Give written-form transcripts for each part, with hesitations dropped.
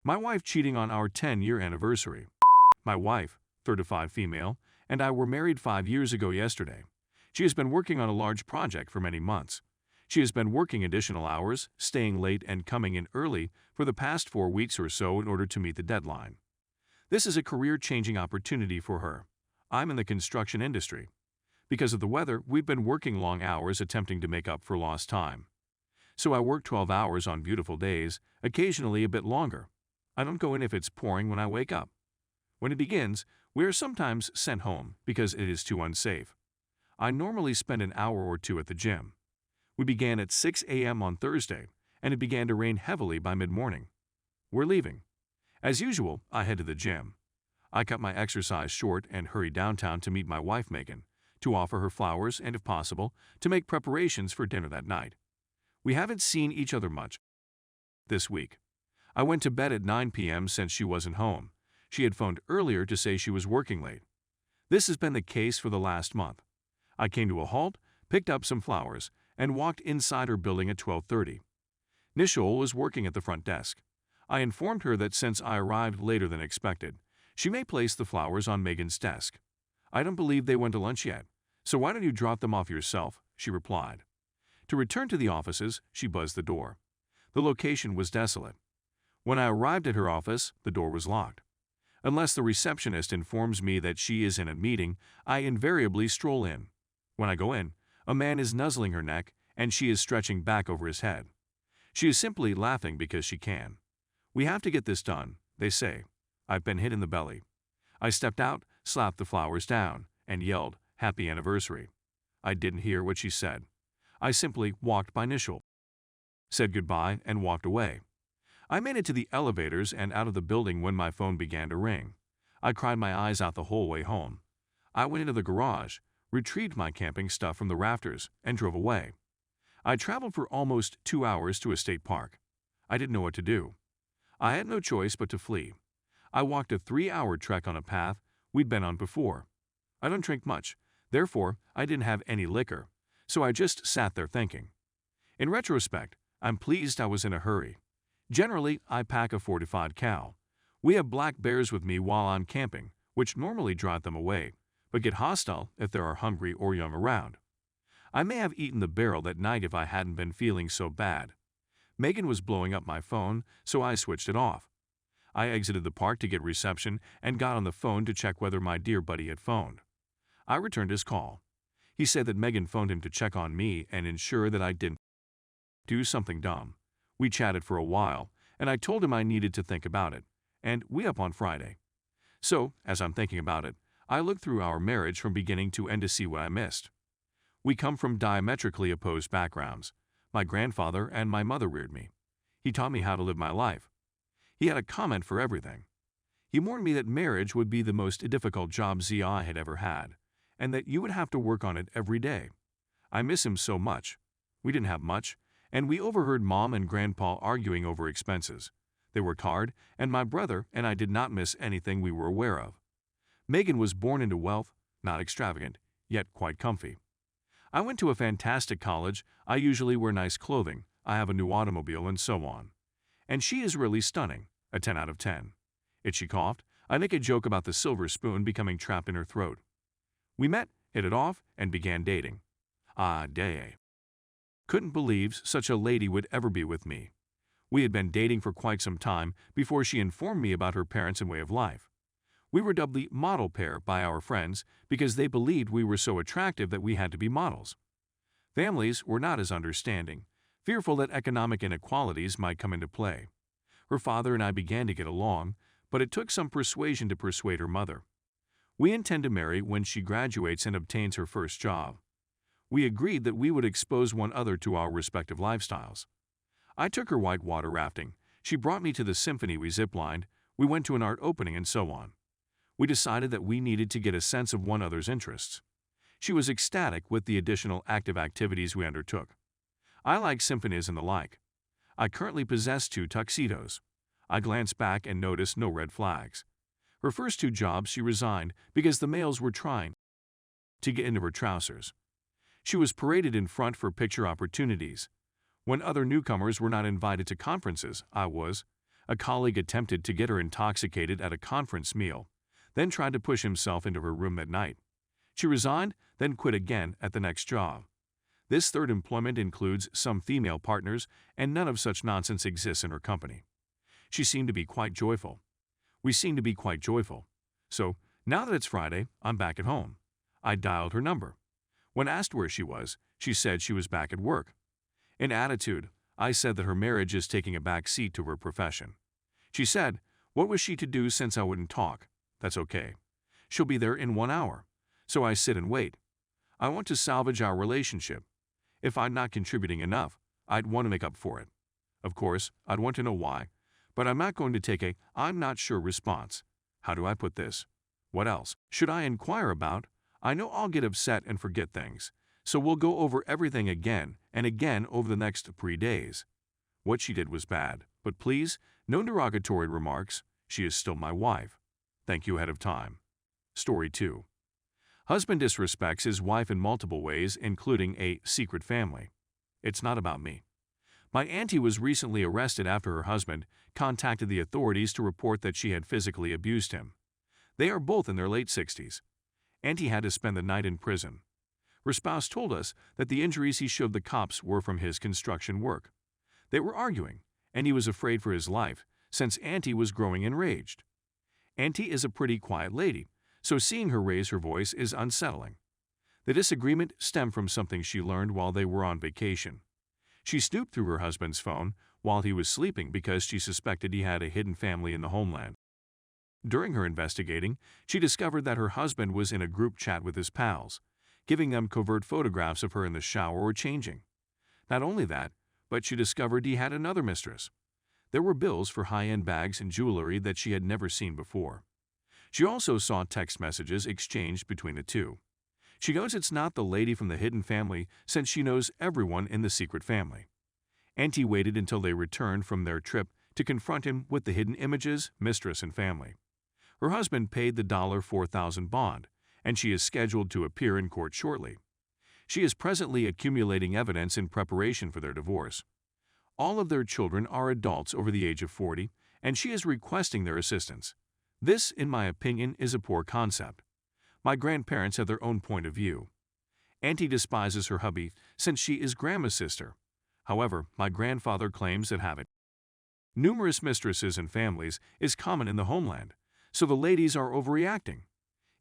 My wife cheating on our 10-year anniversary. My wife, 35 female, and I were married 5 years ago yesterday. She has been working on a large project for many months. She has been working additional hours, staying late and coming in early for the past 4 weeks or so in order to meet the deadline. This is a career-changing opportunity for her. I'm in the construction industry. Because of the weather, we've been working long hours attempting to make up for lost time. So I work 12 hours on beautiful days, occasionally a bit longer. I don't go in if it's pouring when I wake up. When it begins, we are sometimes sent home because it is too unsafe. I normally spend an hour or two at the gym. We began at 6 a.m. on Thursday, and it began to rain heavily by mid-morning. We're leaving. As usual, I head to the gym. I cut my exercise short and hurry downtown to meet my wife Megan, to offer her flowers and, if possible, to make preparations for dinner that night. We haven't seen each other much this week. I went to bed at 9 p.m. since she wasn't home. She had phoned earlier to say she was working late. This has been the case for the last month. I came to a halt, picked up some flowers, and walked inside her building at 12:30. Nishol was working at the front desk. I informed her that since I arrived later than expected, she may place the flowers on Megan's desk. I don't believe they went to lunch yet, so why don't you drop them off yourself, she replied. To return to the offices, she buzzed the door. The location was desolate. When I arrived at her office, the door was locked. Unless the receptionist informs me that she is in a meeting, I invariably stroll in. When I go in, a man is nuzzling her neck, and she is stretching back over his head. She is simply laughing because she can. We have to get this done, they say. I've been hit in the belly. I stepped out, slapped the flowers down, and yelled, "Happy anniversary." I didn't hear what she said. I simply walked by Nishol, said goodbye, and walked away. I made it to the elevators and out of the building when my phone began to ring. I cried my eyes out the whole way home. I went into the garage, retrieved my camping stuff from the rafters, and drove away. I traveled for almost 2 hours to a state park. I didn't know what to do. I had no choice but to flee. I walked a 3-hour trek on a path we'd been on before. I don't drink much, therefore I didn't have any liquor, so I just sat there thinking. In retrospect, I'm pleased I was in a hurry. Generally, I pack a fortified cow. We have black bears with me while I'm camping, which normally drive them away, but get hostile if there are hungry or young around. I may have eaten the barrel that night if I hadn't been feeling so bad. Megan was blowing up my phone, so I switched it off. I exited the park to get reception and got on the phone to check whether my dear buddy had phoned. I returned his call. He said that Megan phoned him to check on me and ensure that I didn't do something dumb. We chatted for a while, and I told him I needed to think about it, and we up on Friday. So, as I'm thinking about it, I looked through our marriage from beginning to end to see what I missed. We come from diametrically opposed backgrounds. My grandfather and my mother reared me. He taught me how to live my life. He had a comment for everything. He warned me that marriage would be the most difficult job I had ever had, and that you would have to work on it every day. I miss him so much. We didn't have much, and we overheard Mom and Grandpa arguing over expenses. They worked hard, and my brother and I did not miss anything we were aware of. Megan was born into wealth, not extravagant, yet quite comfy. I went to a fantastic college, I usually wear nice clothing, I have a new automobile, and so on. And she is really stunning, a 10 out of 10. She coughed. I make a joke about the silver spoon becoming trapped in her throat. We met, hit it off, and began dating. Day. Couldn't believe such a lady would ever be with me. We had been dating for quite some time before she informed me about her parents and way of life. We were dubbed the model pair by our friends because they believed we were so attractive that we had to be models. Families were not as understanding, fearful that economic inequalities might come into play. Her father and I began to get along, but it took some persuasion to persuade her mother. We intend to marry when she graduates and obtains her first job. We agreed that we would expose one another to our respective lifestyles. I took her whitewater rafting, she brought me to the symphony, we ziplined, we went to an art opening, and so on. We decided that we needed to get a sense of one another's interests. She was ecstatic with the additional active activities we undertook. I like symphonies and the like. I currently possess 2 tuxedos. I glanced back and noticed no red flags. Her first 2 jobs she resigned because the males were trying to get into her trousers. She was paraded in front for picture opportunities. When other newcomers were not invited to conferences, I was. A colleague attempted to get her intoxicated at a conference meal, then tried to push himself into her room that night. She resigned, then quit again at the next job. This third employment includes some female partners, and none of such nonsense exists in her company. She seemed to be quite joyful. We seemed to be quite joyful. So, now that it's Friday, I'm back at home. I dialed her number. When asked where she was, she said she was back at work. In attitude, I said that her marriage is taking a back seat to her profession. She said, what was she to do since I wouldn't talk? That's okay. She'll be there in 1 hour. So I sit and wait. I want to salvage our relationship. If I'm not contributing enough, I'd want to make up for it. Of course, I'd want to know why, but I'm not going to take a "I'm not sure" response. How do I put this? What else should I inquire about? I know I'll get upset and forget things, so we'll go over everything again and again over the next 3 days. What she did was bad, but please, no derogatory remarks. She is still my wife. Thank you ahead of time. Story 2. Husband disrespects his wife in multiple ways, including a secret family. It's not about me. My auntie was recently arrested after her husband contacted the authorities to report that she had physically abused him. They are both in their late 60s. Auntie had to spend the night in prison. Her spouse told us that the injuries he showed the cops were from his construction work. They were arguing, and he was afraid for his life since Auntie was growing enraged. Auntie is a pretty quiet lady, so seeing her raise her voice is unsettling. The disagreement stemmed from something she learned while they were on vacation. She snooped through her husband's phone while he was sleeping because she suspected he had a hidden family in the homeland. During her investigating, she discovered that her husband was in a group chat with his pals, giving them covert photographs of her in the shower or changing. Not only that, but she discovered he had another mistress. There were bills for high-end bags and jewelry that she had never seen before. She also saw text messages exchanged between the two. She knows it's not the lady from the hidden family since she knows everyone in the secret family. Auntie waited until they returned from their trip to confront him with the hidden images, mistress, and family. Her husband paid the $4,000 bond, and she is scheduled to appear in court shortly. She is presently accumulating evidence in preparation for their divorce. All of their children are adults over the age of 40, and she is requesting their assistance. This, in my opinion, is a poor concept. My grandparents have their own point of view. Auntie despises her hubby since she is grandma's sister. However, my grandfather claims that having numerous mistresses and families is common in the homeland, so the ladies are overreacting.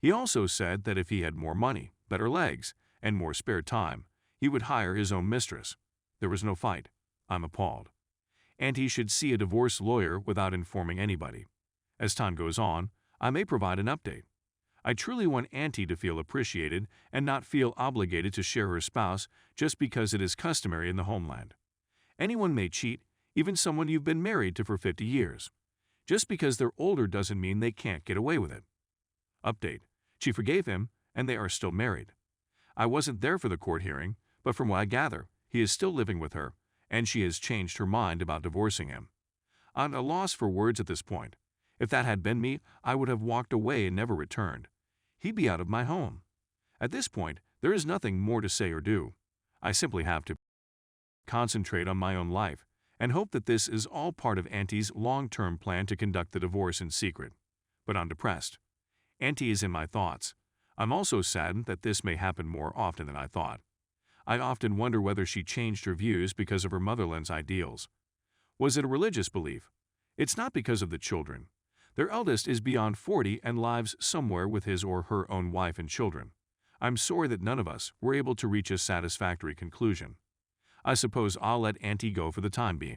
He also said that if he had more money, better legs, and more spare time, he would hire his own mistress. There was no fight. I'm appalled. Auntie should see a divorce lawyer without informing anybody. As time goes on, I may provide an update. I truly want Auntie to feel appreciated and not feel obligated to share her spouse just because it is customary in the homeland. Anyone may cheat, even someone you've been married to for 50 years. Just because they're older doesn't mean they can't get away with it. Update. She forgave him, and they are still married. I wasn't there for the court hearing, but from what I gather, he is still living with her, and she has changed her mind about divorcing him. I'm at a loss for words at this point. If that had been me, I would have walked away and never returned. He'd be out of my home. At this point, there is nothing more to say or do. I simply have to concentrate on my own life and hope that this is all part of Auntie's long-term plan to conduct the divorce in secret. But I'm depressed. Auntie is in my thoughts. I'm also saddened that this may happen more often than I thought. I often wonder whether she changed her views because of her motherland's ideals. Was it a religious belief? It's not because of the children. Their eldest is beyond 40 and lives somewhere with his or her own wife and children. I'm sorry that none of us were able to reach a satisfactory conclusion. I suppose I'll let Auntie go for the time being.